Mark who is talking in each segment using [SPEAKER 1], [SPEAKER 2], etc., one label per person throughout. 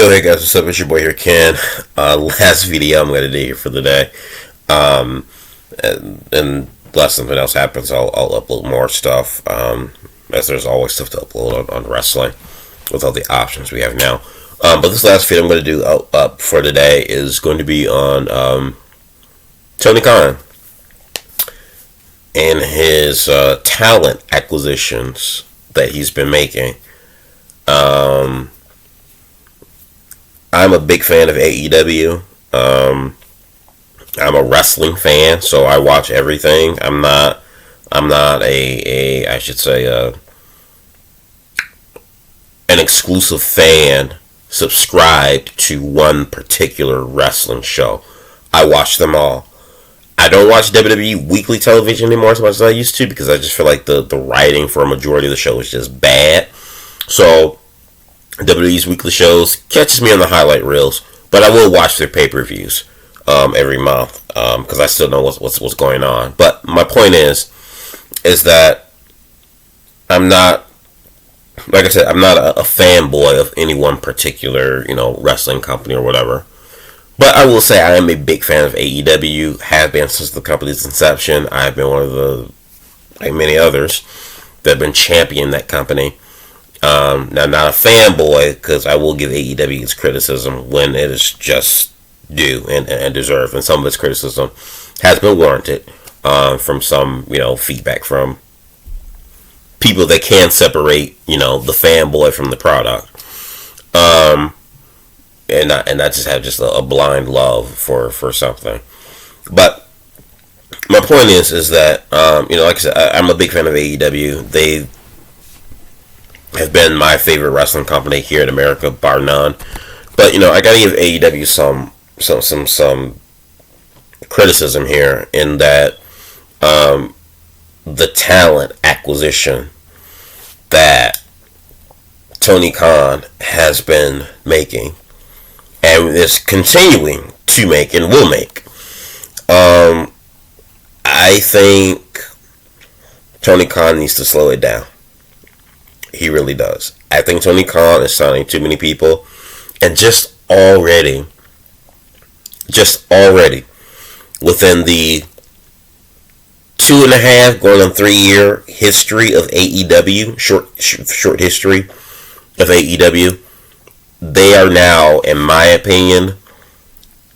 [SPEAKER 1] Yo, hey guys, what's up? It's your boy here, Ken. Last video I'm gonna do here for the day. And unless something else happens, I'll upload more stuff. As there's always stuff to upload on wrestling with all the options we have now. But this last video I'm gonna do up for today is going to be on Tony Khan and his talent acquisitions that he's been making. I'm a big fan of AEW. I'm a wrestling fan, so I watch everything. I'm not a I should say an exclusive fan subscribed to one particular wrestling show. I watch them all. I don't watch WWE weekly television anymore as much as I used to because I just feel like the writing for a majority of the show is just bad. So WWE's weekly shows catches me on the highlight reels, but I will watch their pay-per-views every month because I still know what's going on. But my point is that I'm not, like I said, I'm not a fanboy of any one particular wrestling company or whatever. But I will say I am a big fan of AEW. Have been since the company's inception. I've been one of the, like many others, that have been championing that company. Now, not a fanboy, because I will give AEW its criticism when it is just due and deserved, and some of its criticism has been warranted from some feedback from people that can separate the fanboy from the product, and not just have just a blind love for something. But my point is that like I said, I'm a big fan of AEW. They have been my favorite wrestling company here in America, bar none. But I gotta give AEW some criticism here in that the talent acquisition that Tony Khan has been making and is continuing to make and will make. I think Tony Khan needs to slow it down. He really does. I think Tony Khan is signing too many people, and just already within the 2.5 going on 3 year history of AEW, short history of AEW, they are now, in my opinion,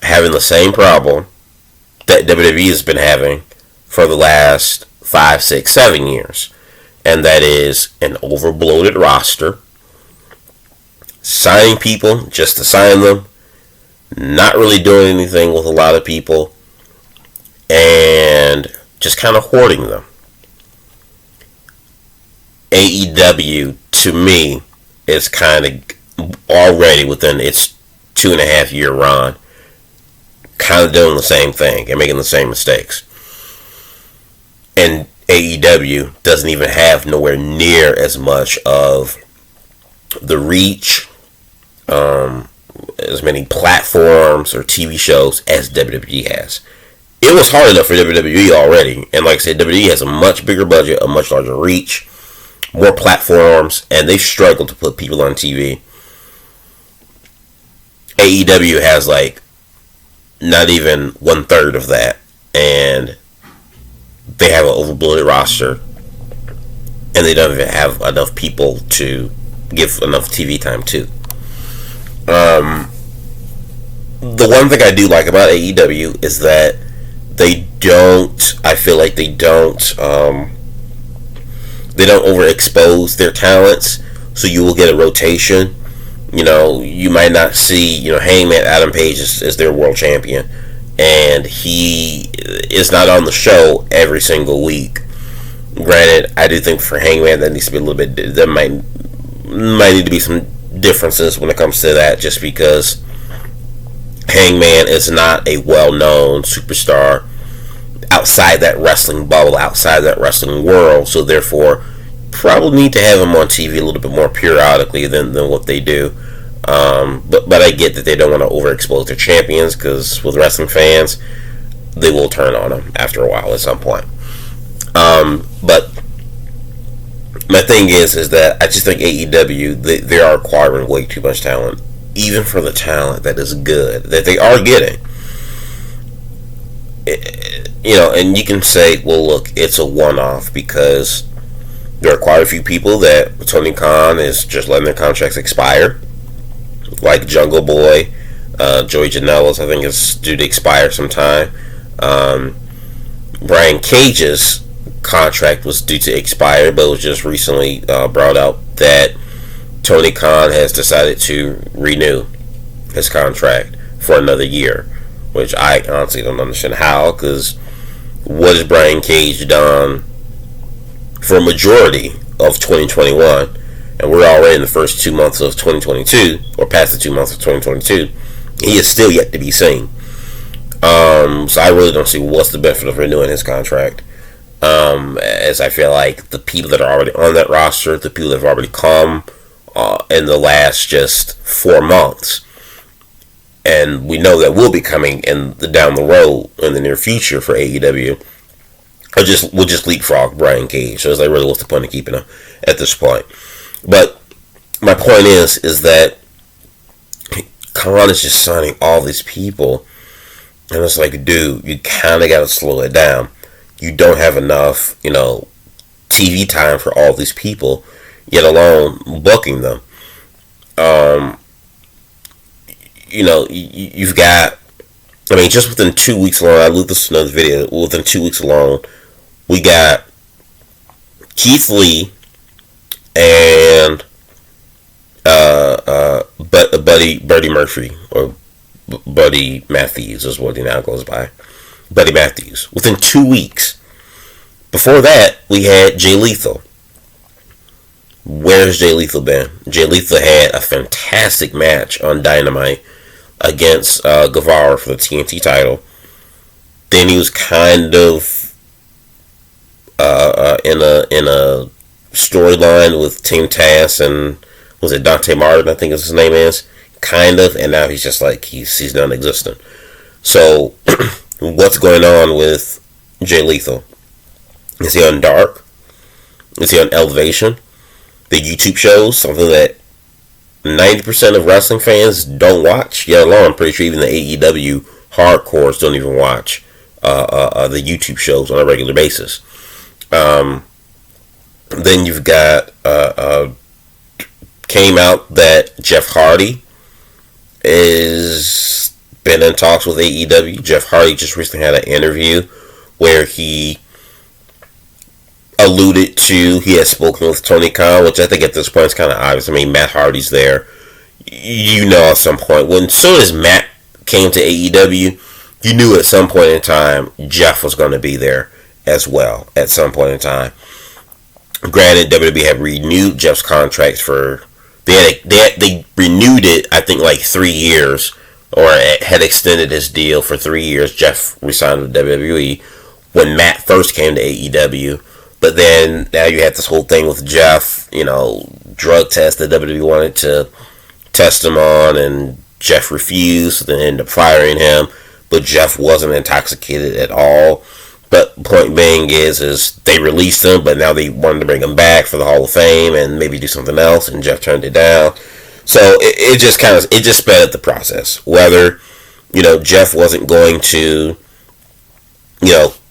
[SPEAKER 1] having the same problem that WWE has been having for the last 5, 6, 7 years. And that is an overbloated roster, signing people just to sign them, not really doing anything with a lot of people, and just kind of hoarding them. AEW, to me, is kind of already within its 2.5 year run, kind of doing the same thing and making the same mistakes. And AEW doesn't even have nowhere near as much of the reach, as many platforms or TV shows as WWE has. It was hard enough for WWE already, and like I said, WWE has a much bigger budget, a much larger reach, more platforms, and they've struggled to put people on TV. AEW has like not even 1/3 of that, and they have an overbloated roster, and they don't even have enough people to give enough TV time to. The one thing I do like about AEW is that I feel like they don't overexpose their talents, so you will get a rotation. You might not see, Hangman Adam Page is their world champion, and he is not on the show every single week. Granted, I do think for Hangman that needs to be a little bit. There might need to be some differences when it comes to that, just because Hangman is not a well-known superstar outside that wrestling bubble, outside that wrestling world. So therefore, probably need to have him on TV a little bit more periodically than what they do. But I get that they don't want to overexpose their champions, because with wrestling fans, they will turn on them after a while at some point. But my thing is that I just think AEW, they are acquiring way too much talent even for the talent that is good, that they are getting. And you can say, well, look, it's a one-off because there are quite a few people that Tony Khan is just letting their contracts expire, like Jungle Boy, Joey Janela's, I think, is due to expire sometime. Brian Cage's contract was due to expire, but it was just recently brought out that Tony Khan has decided to renew his contract for another year, which I honestly don't understand how, because what has Brian Cage done for a majority of 2021, and we're already in the first 2 months of 2022, or past the 2 months of 2022, he is still yet to be seen. So I really don't see what's the benefit of renewing his contract, as I feel like the people that are already on that roster, the people that have already come in the last just 4 months, and we know that will be coming down the road in the near future for AEW, will just leapfrog Brian Cage. So it's like, really, what's the point of keeping him at this point? But my point is that Khan is just signing all these people, and it's like, dude, you kind of got to slow it down. You don't have enough, TV time for all these people, yet alone booking them. You've got, just within 2 weeks alone, I looked this another video, within 2 weeks alone, we got Keith Lee and Buddy Murphy, or Buddy Matthews is what he now goes by. Buddy Matthews. Within 2 weeks. Before that, we had Jay Lethal. Where's Jay Lethal been? Jay Lethal had a fantastic match on Dynamite against Guevara for the TNT title. Then he was kind of in a storyline with Team Taz and, was it Dante Martin, I think his name is? Kind of, and now he's just like, he's non-existent. So, what's going on with Jay Lethal? Is he on Dark? Is he on Elevation? The YouTube shows, something that 90% of wrestling fans don't watch, yet alone I'm pretty sure even the AEW hardcores don't even watch the YouTube shows on a regular basis. Then you've got came out that Jeff Hardy is been in talks with AEW. Jeff Hardy just recently had an interview where he alluded to he had spoken with Tony Khan, which I think at this point is kind of obvious. Matt Hardy's there. At some point, as soon as Matt came to AEW, you knew at some point in time Jeff was going to be there as well at some point in time. Granted, WWE had renewed Jeff's contracts for they renewed it, I think, like 3 years, or had extended his deal for 3 years. Jeff resigned with WWE when Matt first came to AEW. But then now you have this whole thing with Jeff, drug test that WWE wanted to test him on, and Jeff refused, so then ended up firing him. But Jeff wasn't intoxicated at all. But point being is they released him, but now they wanted to bring him back for the Hall of Fame and maybe do something else, and Jeff turned it down. So it just sped up the process. Whether Jeff wasn't going to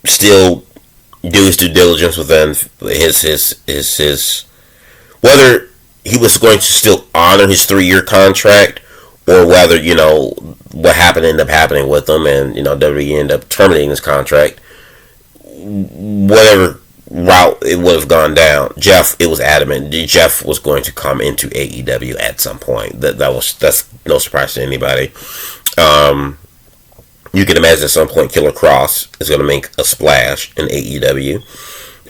[SPEAKER 1] still do his due diligence within his whether he was going to still honor his 3-year contract, or whether what ended up happening with him, and WWE ended up terminating his contract. Whatever route it would have gone down, it was adamant Jeff was going to come into AEW at some point. That's no surprise to anybody. You can imagine at some point Killer Cross is going to make a splash in AEW.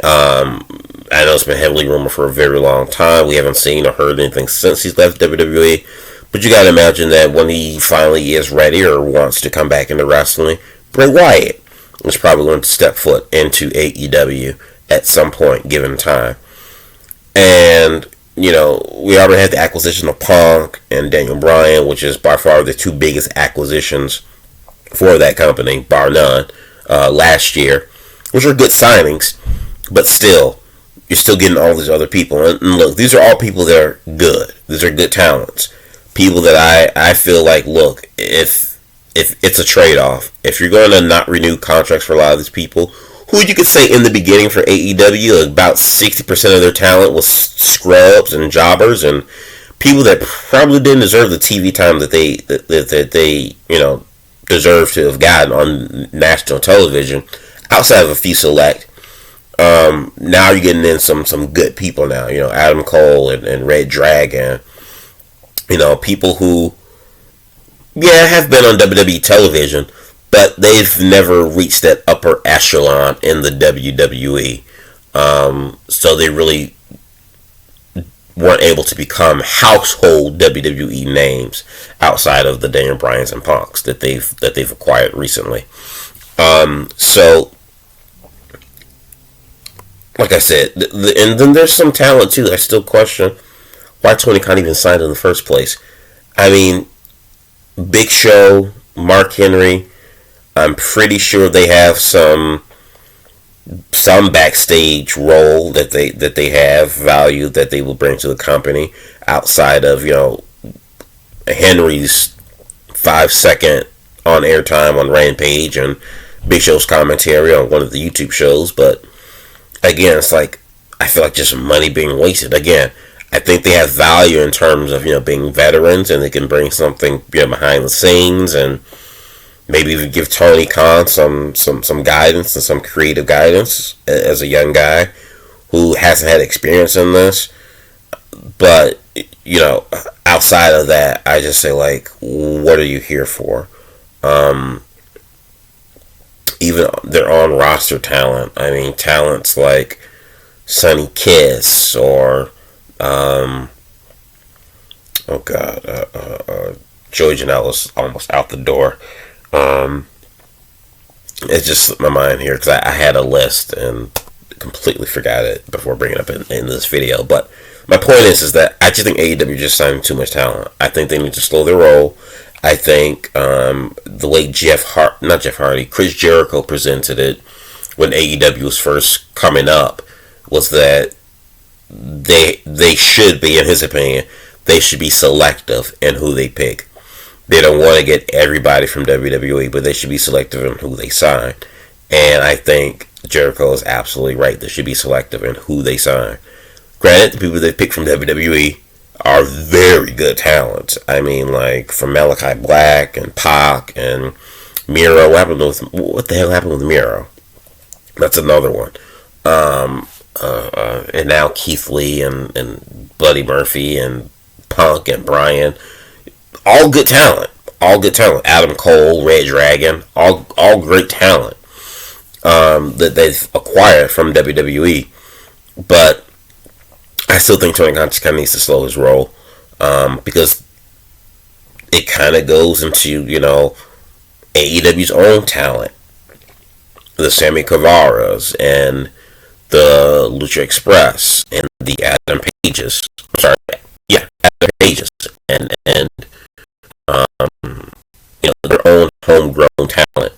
[SPEAKER 1] I know it's been heavily rumored for a very long time. We haven't seen or heard anything since he's left WWE. But you got to imagine that when he finally is ready or wants to come back into wrestling, Bray Wyatt is probably going to step foot into AEW at some point given time. And, we already had the acquisition of Punk and Daniel Bryan, which is by far the two biggest acquisitions for that company, bar none, last year, which are good signings, but still, you're still getting all these other people. And look, these are all people that are good. These are good talents. People that I feel like, look, if it's a trade-off, if you're going to not renew contracts for a lot of these people, who you could say in the beginning for AEW, about 60% of their talent was scrubs and jobbers and people that probably didn't deserve the TV time that they deserve to have gotten on national television, outside of a few select. Now you're getting in some good people now. Adam Cole and Red Dragon. People who, have been on WWE television, but they've never reached that upper echelon in the WWE. So they really weren't able to become household WWE names outside of the Daniel Bryans and Punks that they've acquired recently. So, like I said, and then there's some talent too. I still question why Tony Khan even signed in the first place. I mean, Big Show, Mark Henry, I'm pretty sure they have some backstage role that they have value that they will bring to the company outside of Henry's 5-second on air time on Rampage and Big Show's commentary on one of the YouTube shows. But again, it's like I feel like just money being wasted. Again, I think they have value in terms of being veterans, and they can bring something behind the scenes, and maybe even give Tony Khan some guidance and some creative guidance as a young guy who hasn't had experience in this. But outside of that, I just say, like, what are you here for? Even their on roster talent. I mean, talents like Sonny Kiss or Joey Janela's almost out the door. It just slipped my mind here because I had a list and completely forgot it before bringing it up in this video. But my point is that I just think AEW just signed too much talent. I think they need to slow their roll. I think the way Chris Jericho presented it when AEW was first coming up was that they should be, in his opinion, they should be selective in who they pick. They don't want to get everybody from WWE, but they should be selective in who they sign. And I think Jericho is absolutely right. They should be selective in who they sign. Granted, the people they pick from WWE are very good talents. I mean, like, from Malachi Black and Pac and Miro. What the hell happened with Miro? That's another one. And now Keith Lee and Buddy Murphy and Punk and Bryan. All good talent. Adam Cole, Red Dragon, all great talent that they've acquired from WWE. But I still think Tony Khan just kind of needs to slow his roll because it kind of goes into, AEW's own talent. The Sammy Guevaras and the Lucha Express and the Adam Pages. Adam Pages and their own homegrown talent.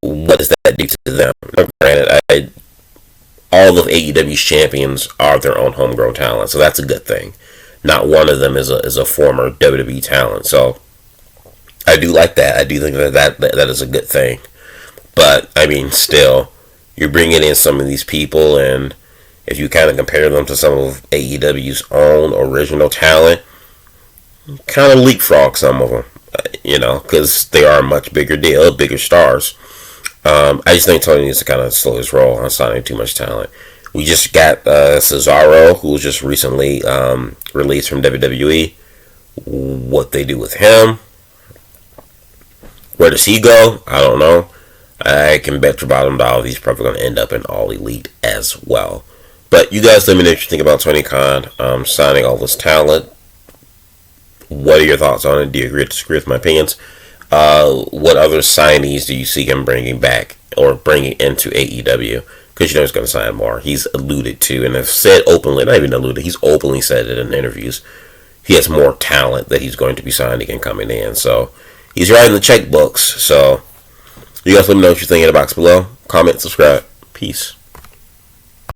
[SPEAKER 1] What does that do to them? Granted, all of AEW's champions are their own homegrown talent, so that's a good thing. Not one of them is a former WWE talent, so I do like that. I do think that is a good thing. But I mean, still, you're bringing in some of these people, and if you kind of compare them to some of AEW's own original talent, kind of leapfrog some of them, because they are a much bigger deal, bigger stars. I just think Tony needs to kind of slow his roll on signing too much talent. We just got Cesaro, who was just recently released from WWE. What they do with him? Where does he go? I don't know. I can bet your bottom dollar he's probably going to end up in All Elite as well. But you guys let me know what you think about Tony Khan signing all this talent. What are your thoughts on it? Do you agree or disagree with my opinions? What other signees do you see him bringing back or bringing into AEW? Because he's going to sign more. He's alluded to and have said openly, not even alluded, he's openly said it in interviews. He has more talent that he's going to be signing and coming in. So he's writing the checkbooks. So you guys let me know what you're thinking in the box below. Comment, subscribe. Peace.